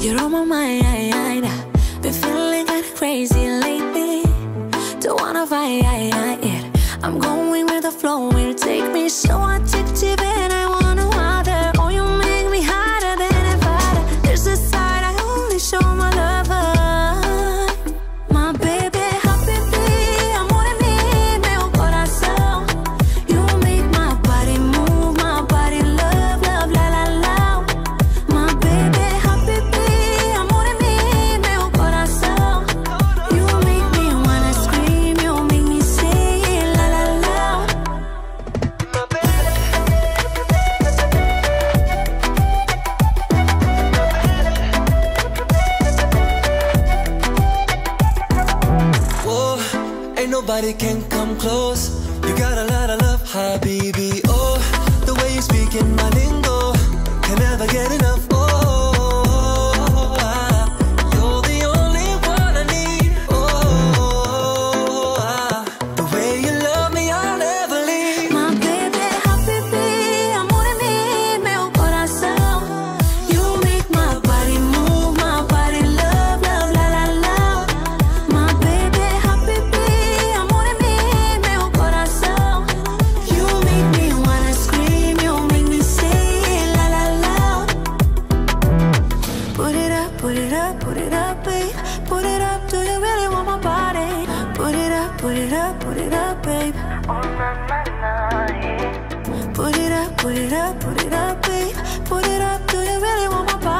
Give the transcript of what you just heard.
You're on my mind. Been feeling kinda crazy lately. Don't wanna fight it. I'm going with the flow, will take me so addictive and I wanna water. Oh, you make me hotter than a fire. There's a side I only show my lover. My baby, habibi, amor en mi, meu corazón. You make my body move, my body love, love, la la la. My baby, habibi, amor en mi, meu corazón. You make me wanna scream, you make me say it, la la la. Whoa, ain't nobody can come close. You got a lot of love, habibi. Oh, the way you speak in my lingo, can never get enough. Oh, you're the only one I need. Oh, the way you love me, I'll never leave. My baby, habibi, amor en mi, meu corazón. You make my body move, my body love, love, la la la. My baby, habibi, amor en mi, meu corazón. You make me wanna scream, you make me say it, la la la. Put it up, put it up, put it up, babe. Put it up, do you really want my body? Put it up, put it up, put it up, babe. Put it up, put it up, put it up, babe. Put it up, do you really want my body?